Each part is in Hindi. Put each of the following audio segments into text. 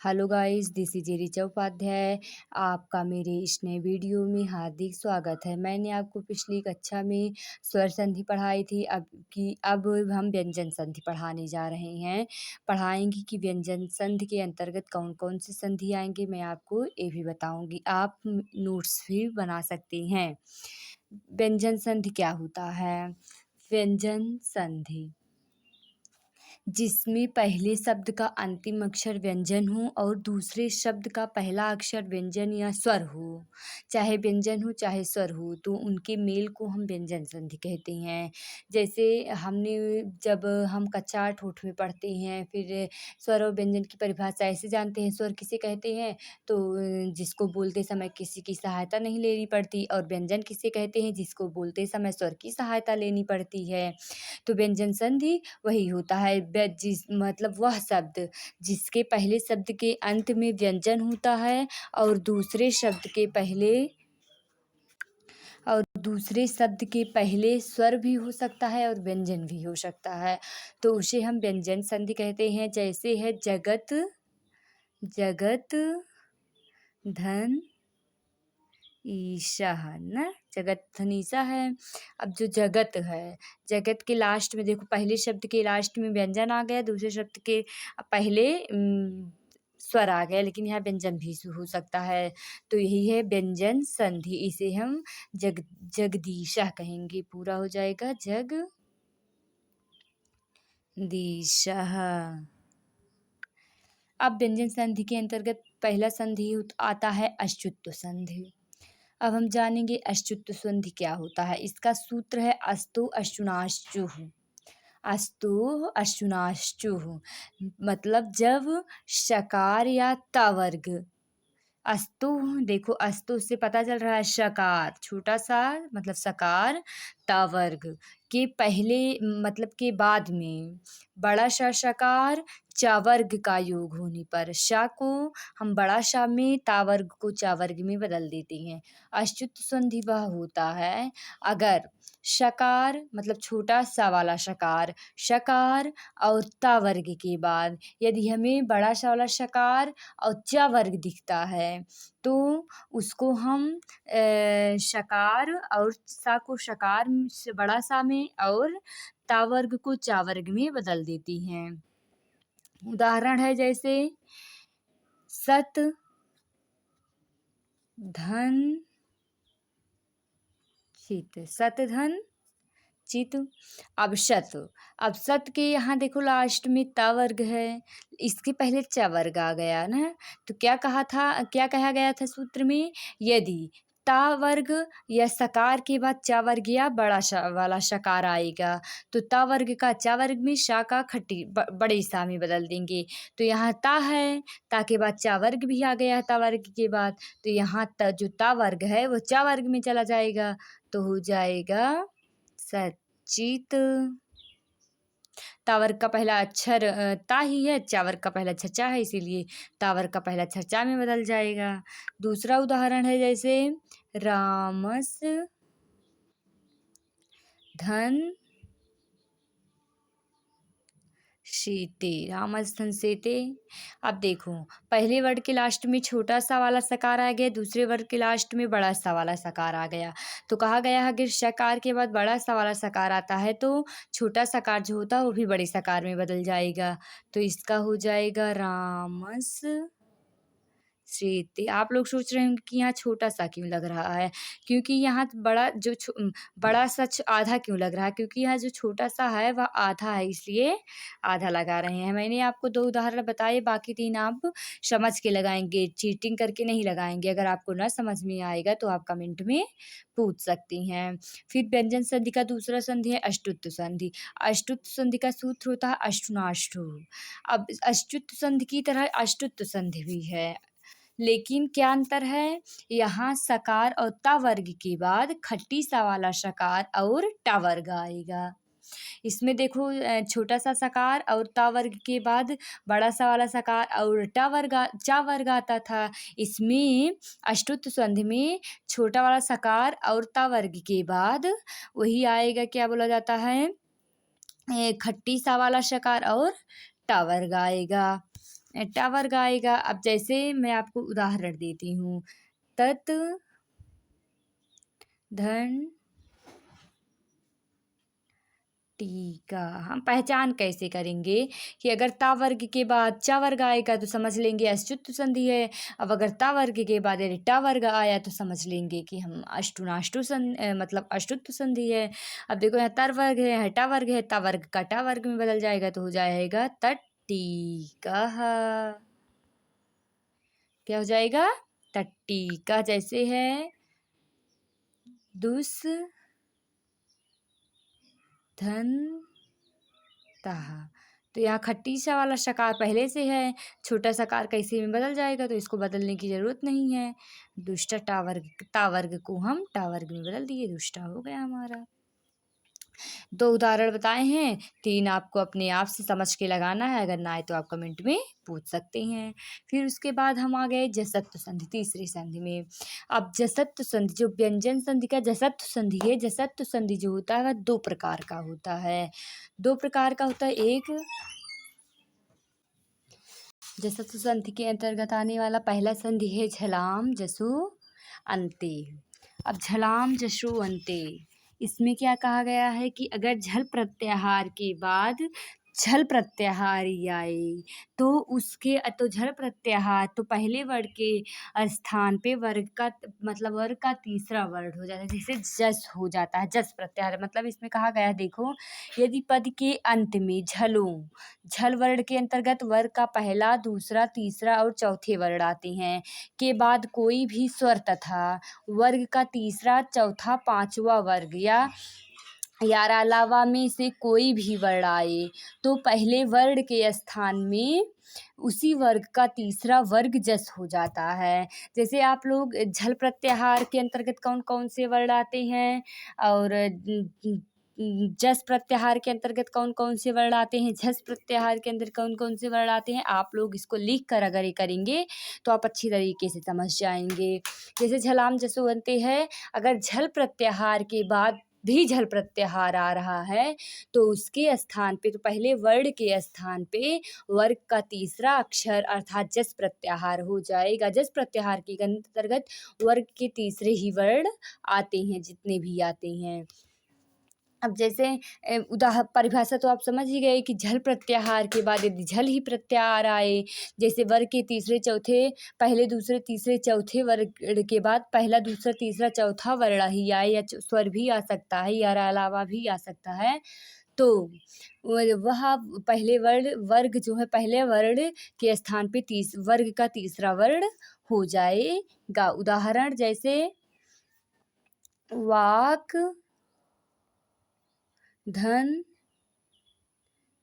Hello guys, this is Richa Upadhyay. आपका मेरे इस नए वीडियो में हार्दिक स्वागत है। मैंने आपको पिछली कक्षा में स्वर संधि पढ़ाई थी। अब हम व्यंजन संधि पढ़ाने जा रहे हैं। पढ़ाएंगे कि व्यंजन संधि के अंतर्गत कौन कौन से संधि आएंगे, मैं आपको ये भी बताऊंगी। आप नोट्स भी बना सकते हैं। व्यंजन संधि क्या होता है? व्यंजन संधि जिसमें पहले शब्द का अंतिम अक्षर व्यंजन हो और दूसरे शब्द का पहला अक्षर व्यंजन या स्वर हो। चाहे व्यंजन हो चाहे स्वर हो, तो उनके मेल को हम व्यंजन संधि कहते हैं। जैसे हमने जब हम कक्षा 8 में पढ़ते हैं, फिर स्वर और व्यंजन की परिभाषा ऐसे जानते हैं। स्वर किसे कहते हैं? तो जिसको बोलते समय किसी की सहायता नहीं लेनी पड़ती, और व्यंजन किसे कहते हैं? जिसको बोलते समय स्वर की सहायता लेनी पड़ती है। तो व्यंजन संधि वही होता है, मतलब वह शब्द जिसके पहले शब्द के अंत में व्यंजन होता है और दूसरे शब्द के पहले स्वर भी हो सकता है और व्यंजन भी हो सकता है, तो उसे हम व्यंजन संधि कहते हैं। जैसे है जगत, जगत धन ईशा है ना, जगत धन ईशा है। अब जो जगत है, जगत के लास्ट में देखो, पहले शब्द के लास्ट में व्यंजन आ गया, दूसरे शब्द के पहले स्वर आ गया, लेकिन यहाँ व्यंजन भी हो सकता है। तो यही है व्यंजन संधि। इसे हम जगदीशा कहेंगे। पूरा हो जाएगा जगदीशा। अब व्यंजन संधि के अंतर्गत पहला संधि आता है अच्युत संधि। अब हम जानेंगे अच्युत संधि क्या होता है। इसका सूत्र है अस्तु अश्नुनाश्चुः। अस्तु अश्नुनाश्चुः मतलब जब शकार या ता वर्ग, अस्तु, देखो अस्तु से पता चल रहा है शकार, छोटा सा मतलब सकार, ता वर्ग के पहले मतलब के बाद में बड़ा सा शकार चा वर्ग का योग होने पर शा को हम बड़ा शा में, ता वर्ग को चा वर्ग में बदल देते हैं। अच्युत संधि वह होता है अगर शकार मतलब छोटा सा वाला शकार, शकार और ता वर्ग के बाद यदि हमें बड़ा सा वाला शकार और चा वर्ग दिखता है, तो उसको हम शकार और सा को शकार से बड़ा सा में और ता वर्ग को चा वर्ग में बदल देती हैं। उदाहरण है जैसे सत धन चित, सत धन चित। अब शत के यहाँ देखो लास्ट में ता वर्ग है, इसके पहले च वर्ग आ गया ना। तो क्या कहा गया था सूत्र में? यदि ता वर्ग या सकार के बाद चा वर्ग या बड़ा शा वाला शकार आएगा, तो ता वर्ग का चा वर्ग में, शा का खट्टी बड़े सा में बदल देंगे। तो यहाँ ता है, ता के बाद चा वर्ग भी आ गया ता वर्ग के बाद, तो यहाँ जो ता वर्ग है वो चा वर्ग में चला जाएगा, तो हो जाएगा सचित। तावर का पहला अक्षर ता ही है, चावर का पहला अक्षर चा है, इसीलिए तावर का पहला अक्षर चा में बदल जाएगा। दूसरा उदाहरण है जैसे रामस धन सीते, रामस धन सीते। अब देखो पहले वर्ड के लास्ट में छोटा सा वाला सकार आ गया, दूसरे वर्ड के लास्ट में बड़ा सा वाला सकार आ गया। तो कहा गया है अगर शकार के बाद बड़ा सा वाला सकार आता है, तो छोटा सकार जो होता है वो भी बड़े सकार में बदल जाएगा। तो इसका हो जाएगा रामस श्वेते। आप लोग सोच रहे होंगे कि यहाँ छोटा सा क्यों लग रहा है, क्योंकि यहाँ बड़ा सा आधा क्यों लग रहा है, क्योंकि यहाँ जो छोटा सा है वह आधा है, इसलिए आधा लगा रहे हैं। मैंने आपको 2 उदाहरण बताए, बाकी 3 आप समझ के लगाएंगे, चीटिंग करके नहीं लगाएंगे। अगर आपको ना समझ में आएगा तो आप कमेंट में पूछ सकती हैं। फिर व्यंजन संधि का दूसरा संधि है अष्टुत्व संधि। अष्टुत्व संधि का सूत्र होता है अष्टुनाष्टु। अब अच्युत संधि की तरह अष्टुत्व संधि भी है, लेकिन क्या अंतर है? यहाँ सकार और ता वर्ग के बाद खट्टी सा वाला शकार और टा वर्ग आएगा। इसमें देखो छोटा सा सकार और ता वर्ग के बाद बड़ा सा वाला सकार और चा वर्ग आता था। इसमें अष्टुत्व संधि में छोटा वाला सकार और ता वर्ग के बाद वही आएगा, क्या बोला जाता है, खट्टी सा वाला शकार और टा वर्ग आएगा। टा वर्ग आएगा। अब जैसे मैं आपको उदाहरण देती हूँ, तत धन टीका। हम पहचान कैसे करेंगे कि अगर ता वर्ग के बाद चा वर्ग आएगा तो समझ लेंगे अच्युत संधि है। अब अगर ता वर्ग के बाद यदि टा वर्ग आया तो समझ लेंगे कि हम अष्टुनाष्टु मतलब अष्टुत्व संधि है। अब देखो यहाँ तर वर्ग है, यहाँ टा वर्ग है, ता वर्ग का टा वर्ग में बदल जाएगा तो हो जाएगा तट्टिका। क्या हो जाएगा? तट्टिका। जैसे है दुस धन ताहा। तो यहाँ खट्टी सा वाला शकार पहले से है, छोटा सकार कैसे में बदल जाएगा तो इसको बदलने की जरूरत नहीं है। दुष्टा ता वर्ग को हम टा वर्ग में बदल दिए, दुष्टा हो गया हमारा। 2 उदाहरण बताए हैं, 3 आपको अपने आप से समझ के लगाना है, अगर ना आए तो आप कमेंट में पूछ सकते हैं। फिर उसके बाद हम आ गए जसत्व संधि, तीसरी संधि में। अब जसत्व संधि जो व्यंजन संधि का जसत्व संधि है, जसत्व संधि जो होता है वह 2 प्रकार का होता है। 2 प्रकार का होता है। एक जसत्व संधि के अंतर्गत आने वाला पहला संधि है झलाम जसु अंते। अब झलाम जसु अंते, इसमें क्या कहा गया है कि अगर झल प्रत्याहार के बाद झल प्रत्याहार ही आए तो उसके तो झल प्रत्याहार तो पहले वर्ड के स्थान पे वर्ग का मतलब वर्ग का तीसरा वर्ड हो जाता है, जैसे जस हो जाता है। जस प्रत्याहार मतलब इसमें कहा गया है, देखो यदि पद के अंत में झल वर्ड के अंतर्गत वर्ग का पहला, दूसरा, तीसरा और चौथे वर्ड आते हैं के बाद कोई भी स्वर तथा वर्ग का तीसरा, चौथा, पांचवा वर्ग या अलावा में से कोई भी वर्ड आए तो पहले वर्ड के स्थान में उसी वर्ग का तीसरा वर्ग जस हो जाता है। जैसे आप लोग झल प्रत्याहार के अंतर्गत कौन कौन से वर्ड आते हैं और जस प्रत्याहार के अंतर्गत कौन कौन से वर्ड आते हैं, झस प्रत्याहार के अंदर कौन कौन से वर्ड आते हैं, आप लोग इसको लिख कर अगर ये करेंगे तो आप अच्छी तरीके से समझ जाएंगे। जैसे झलाम जसवंते है, अगर झल प्रत्याहार के बाद भी झल प्रत्याहार आ रहा है तो उसके स्थान पे तो पहले वर्ड के स्थान पे वर्ग का तीसरा अक्षर अर्थात जस प्रत्याहार हो जाएगा। जस प्रत्याहार के अंतर्गत वर्ग के तीसरे ही वर्ड आते हैं, जितने भी आते हैं। अब जैसे परिभाषा तो आप समझ ही गए कि झल प्रत्याहार के बाद यदि झल ही प्रत्याहार आए, जैसे वर्ग के तीसरे, चौथे, पहले, दूसरे, तीसरे, चौथे वर्ग के बाद पहला, दूसरा, तीसरा, चौथा वर्ण ही आए या स्वर भी आ सकता है या अलावा भी आ सकता है तो वह पहले वर्ग जो है पहले वर्ण के स्थान पे वर्ग का तीसरा वर्ण हो जाएगा। उदाहरण जैसे वाक धन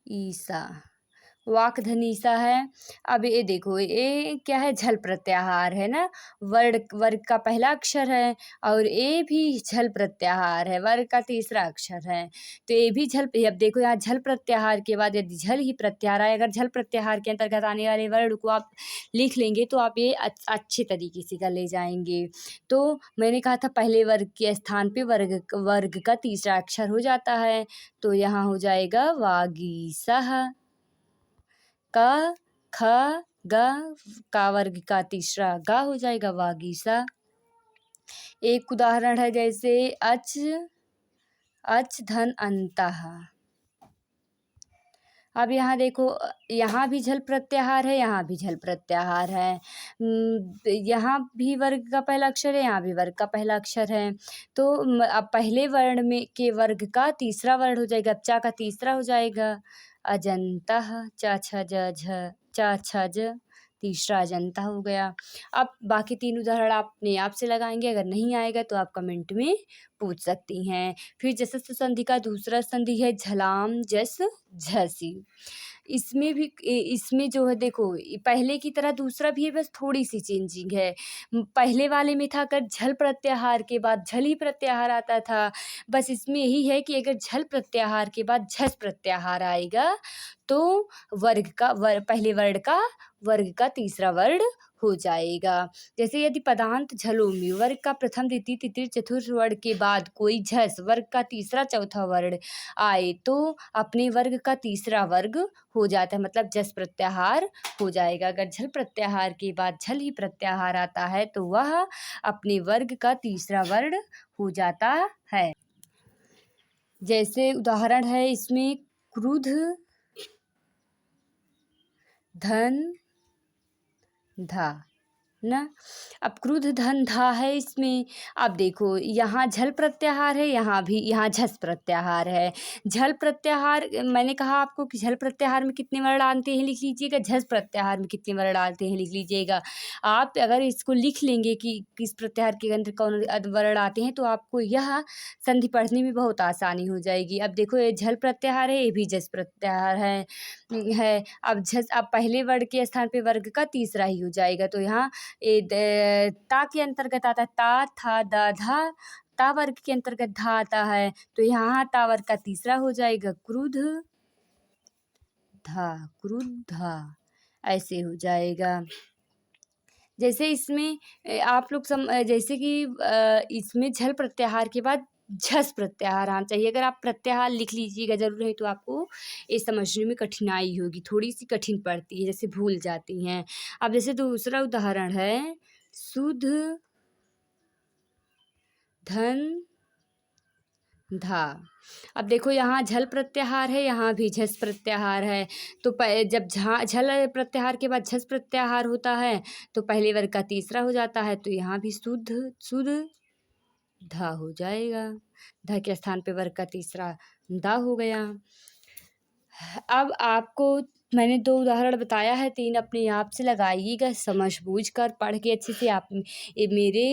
ईसा, वाक धन ईसा है। अब ये देखो ये क्या है, झल प्रत्याहार है ना, वर्ग का पहला अक्षर है और ये भी झल प्रत्याहार है, वर्ग का तीसरा अक्षर है तो ये भी झल। अब देखो यहाँ झल प्रत्याहार के बाद यदि झल ही प्रत्याहार आए, अगर झल प्रत्याहार के अंतर्गत आने वाले वर्ड को आप लिख लेंगे तो आप ये अच्छे तरीके से कर ले जाएंगे। तो मैंने कहा था पहले वर्ग के स्थान पे वर्ग का तीसरा अक्षर हो जाता है तो यहाँ हो जाएगा वागीसह। क ख ग का वर्ग का तीसरा गा हो जाएगा वागीसा। एक उदाहरण है जैसे अच धन अंतः। अब यहाँ देखो यहाँ भी झल प्रत्याहार है, यहाँ भी झल प्रत्याहार है। यहाँ भी वर्ग का पहला अक्षर है, यहाँ भी वर्ग का पहला अक्षर है तो अब पहले वर्ण में के वर्ग का तीसरा वर्ण हो जाएगा, अब चा का तीसरा हो जाएगा अजंतः, चा छ ज झ चा छ ज, तीसरा अजंता हो गया। अब बाकी 3 उदाहरण आप अपने आप से लगाएंगे, अगर नहीं आएगा तो आप कमेंट में पूछ सकती हैं। फिर जसत्व संधि का दूसरा संधि है झलाम जस झसी। इसमें जो है देखो पहले की तरह दूसरा भी है, बस थोड़ी सी चेंजिंग है। पहले वाले में था अगर झल प्रत्याहार के बाद झल ही प्रत्याहार आता था, बस इसमें यही है कि अगर झल प्रत्याहार के बाद झस प्रत्याहार आएगा तो पहले वर्ड का वर्ग का तीसरा वर्ण हो जाएगा। जैसे यदि पदांत झलों में वर्ग का प्रथम, द्वितीय, तृतीय, चतुर्थ वर्ण के बाद कोई झस वर्ग का तीसरा, चौथा वर्ण आए तो अपने वर्ग का तीसरा वर्ग हो जाता है, मतलब झस प्रत्याहार हो जाएगा। अगर झल प्रत्याहार के बाद झल ही प्रत्याहार आता है तो वह अपने वर्ग का तीसरा वर्ण हो जाता है। जैसे उदाहरण है इसमें क्रुद्ध, धन, धा ना। अब क्रुद्ध धन धा है इसमें। अब देखो यहाँ झल प्रत्याहार है, यहाँ भी यहाँ झस प्रत्याहार है। झल प्रत्याहार मैंने कहा आपको कि झल प्रत्याहार में कितने वर्ण आते हैं लिख लीजिएगा, झस प्रत्याहार में कितने वर्ण आते हैं लिख लीजिएगा। आप अगर इसको लिख लेंगे कि किस प्रत्याहार के अंदर कौन वर्ण आते हैं तो आपको यह संधि पढ़ने में बहुत आसानी हो जाएगी। अब देखो ये झल प्रत्याहार है, ये भी झस प्रत्याहार है। अब झस, अब पहले वर्ण के स्थान पे वर्ग का तीसरा ही हो जाएगा, तो यहाँ ता के अंतर्गत आता है, ता था दा धा, ता वर्ग के अंतर्गत धा आता है, तो यहाँ ता वर्ग का तीसरा हो जाएगा क्रुद्ध धा, क्रुद्धा, ऐसे हो जाएगा। जैसे इसमें आप लोग जैसे कि इसमें झल प्रत्याहार के बाद झस प्रत्याहार आना चाहिए। अगर आप प्रत्याहार लिख लीजिएगा जरूर, नहीं तो आपको ये समझने में कठिनाई होगी, थोड़ी सी कठिन पड़ती है, जैसे भूल जाती हैं। अब जैसे दूसरा उदाहरण है शुद्ध धन धा। अब देखो यहाँ झल प्रत्याहार है, यहाँ भी झस प्रत्याहार है, तो जब झल प्रत्याहार के बाद झस प्रत्याहार होता है तो पहले वर्ग का तीसरा हो जाता है, तो यहाँ भी शुद्ध धा हो जाएगा। धा के स्थान पे वर्ग का तीसरा दा हो गया। अब आपको मैंने 2 उदाहरण बताया है, 3 अपने आप से लगाइएगा, समझ बूझ कर पढ़ के अच्छे से आप मेरे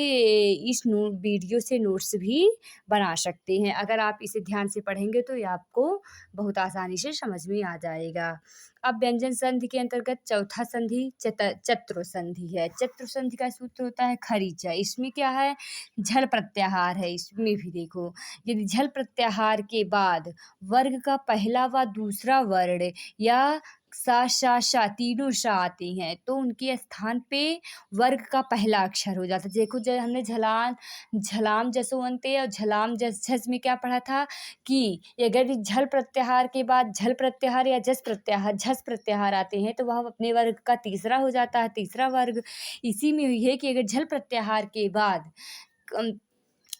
इस वीडियो से नोट्स भी बना सकते हैं। अगर आप इसे ध्यान से पढ़ेंगे तो ये आपको बहुत आसानी से समझ में आ जाएगा। अब व्यंजन संधि के अंतर्गत चौथा संधि चतुर संधि है। चतुर संधि का सूत्र होता है खरीचा। इसमें क्या है, झल प्रत्याहार है। इसमें भी देखो यदि झल प्रत्याहार के बाद वर्ग का पहला व दूसरा वर्ण या सा तीनों सा आते हैं तो उनके स्थान पे वर्ग का पहला अक्षर हो जाता है। देखो जब हमने झलाम जसोवंते और झलाम झस में क्या पढ़ा था कि अगर झल प्रत्याहार के बाद झल प्रत्याहार या झस प्रत्याहार आते हैं तो वह अपने वर्ग का तीसरा हो जाता है, तीसरा वर्ग। इसी में हुई है कि अगर झल प्रत्याहार के बाद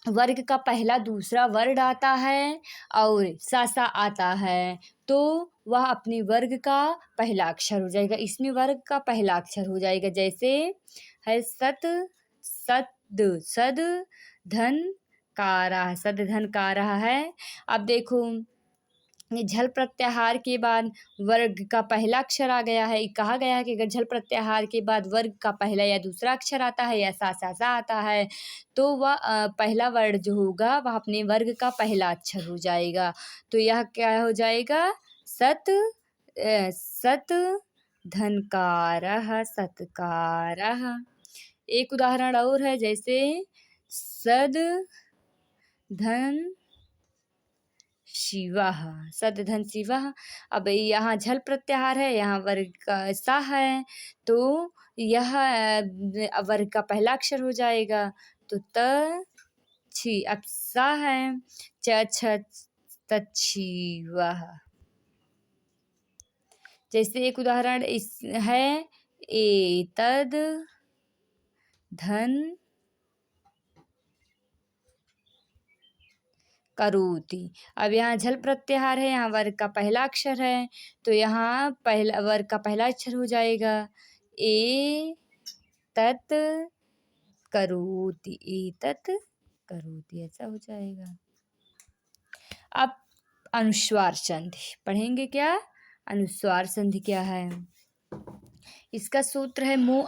वर्ग का पहला दूसरा वर्ण आता है और सा आता है तो वह अपने वर्ग का पहला अक्षर हो जाएगा। इसमें वर्ग का पहला अक्षर हो जाएगा। जैसे है सद धन कारा है। अब देखो झल प्रत्याहार के बाद वर्ग का पहला अक्षर आ गया है। कहा गया है कि अगर झल प्रत्याहार के बाद वर्ग का पहला या दूसरा अक्षर आता है या सा आता है तो वह पहला वर्ण जो होगा वह अपने वर्ग का पहला अक्षर हो जाएगा। तो यह क्या हो जाएगा, सत धनकारः सत्कारः। एक उदाहरण और है, जैसे सद धन शिवः। अब यहाँ झल प्रत्याहार है, यहाँ वर्ग का सा है तो यह वर्ग का पहला अक्षर हो जाएगा, तो त छी। अब सा है तच्छिवः। जैसे एक उदाहरण इस है एतद धन करोति। अब यहाँ झल प्रत्याहार है, यहाँ वर्ग का पहला अक्षर है तो यहाँ पहला वर्ग का पहला अक्षर हो जाएगा ए तत् करोति, ऐसा हो जाएगा। अब अनुस्वार संधि पढ़ेंगे क्या। अनुस्वार संधि क्या है, इसका सूत्र है मो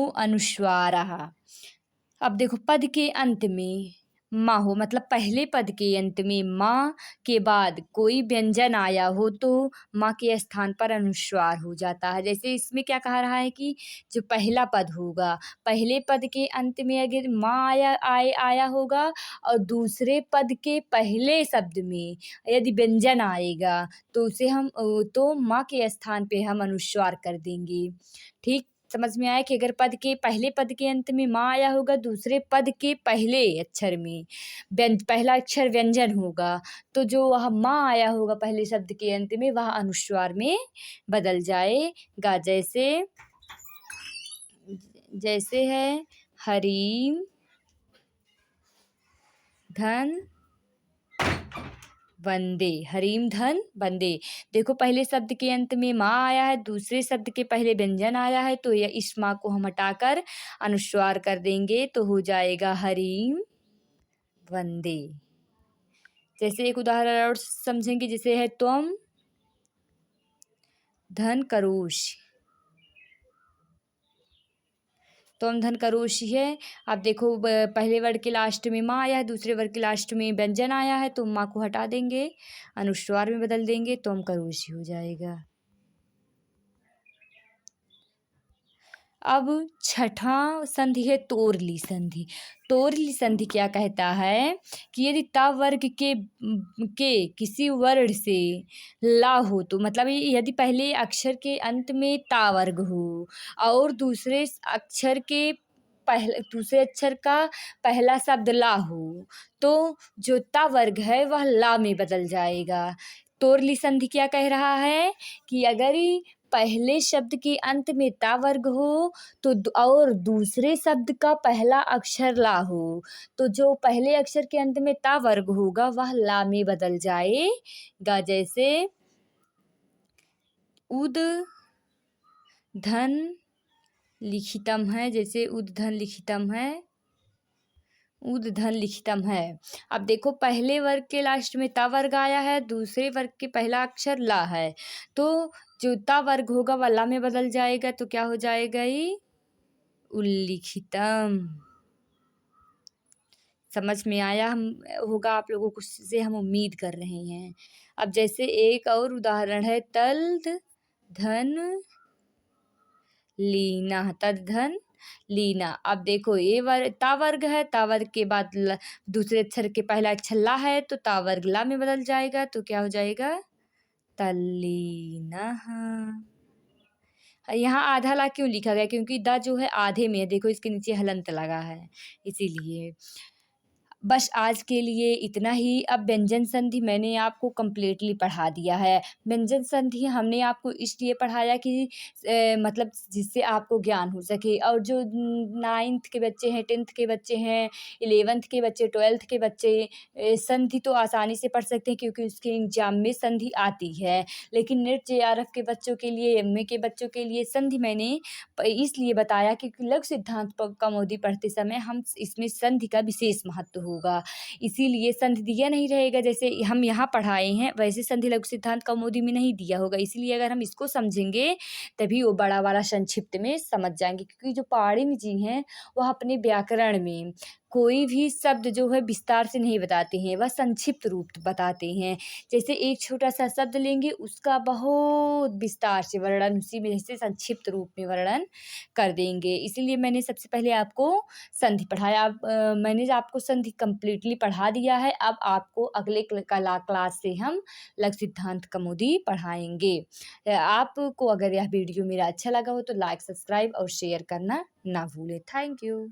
अनुस्वारः। अब देखो पद के अंत में माँ हो मतलब पहले पद के अंत में माँ के बाद कोई व्यंजन आया हो तो माँ के स्थान पर अनुस्वार हो जाता है। जैसे इसमें क्या कहा रहा है कि जो पहला पद होगा, पहले पद के अंत में अगर माँ आया होगा और दूसरे पद के पहले शब्द में यदि व्यंजन आएगा तो उसे हम तो माँ के स्थान पे हम अनुस्वार कर देंगे। ठीक? समझ में आया कि अगर पहले पद के अंत में माँ आया होगा, दूसरे पद के पहले अक्षर में पहला अक्षर व्यंजन होगा, तो जो वह माँ आया होगा पहले शब्द के अंत में वह अनुस्वार में बदल जाएगा। जैसे है हरीम धन वंदे, हरीम धन वंदे। देखो पहले शब्द के अंत में माँ आया है, दूसरे शब्द के पहले व्यंजन आया है, तो यह इस माँ को हम हटाकर अनुस्वार कर देंगे तो हो जाएगा हरीम वंदे। जैसे एक उदाहरण और समझेंगे, जैसे है त्वम धन करोषि, त्वम धन करोषि है। अब देखो पहले वर्ड के लास्ट में माँ आया है, दूसरे वर्ड के लास्ट में व्यंजन आया है, तो माँ को हटा देंगे, अनुस्वार में बदल देंगे, त्वम करोषि हो जाएगा। अब छठा संधि है तोरली संधि। तोरली संधि क्या कहता है कि यदि ता वर्ग के किसी वर्ण से ला हो, तो मतलब यदि पहले अक्षर के अंत में ता वर्ग हो और दूसरे अक्षर का पहला शब्द ला हो, तो जो ता वर्ग है वह ला में बदल जाएगा। तोरली संधि क्या कह रहा है कि अगर पहले शब्द के अंत में ता वर्ग हो तो और दूसरे शब्द का पहला अक्षर ला हो, तो जो पहले अक्षर के अंत में ता वर्ग होगा वह ला में बदल जाएगा। जैसे उद धन लिखितम है, जैसे उद धन लिखितम है, उद धन लिखितम है। अब देखो पहले वर्ग के लास्ट में ता वर्ग आया है, दूसरे वर्ग के पहला अक्षर ला है, तो जो ता वर्ग होगा वह ला में बदल जाएगा, तो क्या हो जाएगा ये उल्लिखितम। समझ में आया हम होगा आप लोगों को, से हम उम्मीद कर रहे हैं। अब जैसे एक और उदाहरण है तल्द धन लीना, तद धन लीना। अब देखो ये ता वर्ग है, ता वर्ग के बाद दूसरे अक्षर के पहला अक्षर ला है, तो ता वर्ग ला में बदल जाएगा, तो क्या हो जाएगा तल्लीना। यहाँ आधा ला क्यों लिखा गया, क्योंकि द जो है आधे में है, देखो इसके नीचे हलंत लगा है इसीलिए। बस आज के लिए इतना ही। अब व्यंजन संधि मैंने आपको कम्प्लीटली पढ़ा दिया है। व्यंजन संधि हमने आपको इसलिए पढ़ाया कि मतलब जिससे आपको ज्ञान हो सके, और जो 9th के बच्चे हैं, 10th के बच्चे हैं, 11th के बच्चे, 12th के बच्चे संधि तो आसानी से पढ़ सकते हैं क्योंकि उसके एग्जाम में संधि आती है। लेकिन नेट JRF के बच्चों के लिए, MA के बच्चों के लिए संधि मैंने इसलिए बताया क्योंकि लघु सिद्धांत कौमुदी पढ़ते समय हम इसमें संधि का विशेष महत्व होगा, इसीलिए संधि दिया नहीं रहेगा। जैसे हम यहाँ पढ़ाए हैं वैसे संधि लघु सिद्धांत कौमुदी में नहीं दिया होगा, इसीलिए अगर हम इसको समझेंगे तभी वो बड़ा वाला संक्षिप्त में समझ जाएंगे। क्योंकि जो पाणिनि जी हैं वह अपने व्याकरण में कोई भी शब्द जो है विस्तार से नहीं बताते हैं, वह संक्षिप्त रूप बताते हैं। जैसे एक छोटा सा शब्द लेंगे उसका बहुत विस्तार से वर्णन उसी में जैसे संक्षिप्त रूप में वर्णन कर देंगे। इसीलिए मैंने सबसे पहले आपको संधि पढ़ाया। अब मैंने आपको संधि कम्प्लीटली पढ़ा दिया है। अब आपको अगले क्लास से हम लघु सिद्धांत कौमुदी पढ़ाएंगे। आपको अगर यह वीडियो मेरा अच्छा लगा हो तो लाइक, सब्सक्राइब और शेयर करना ना भूलें। Thank you.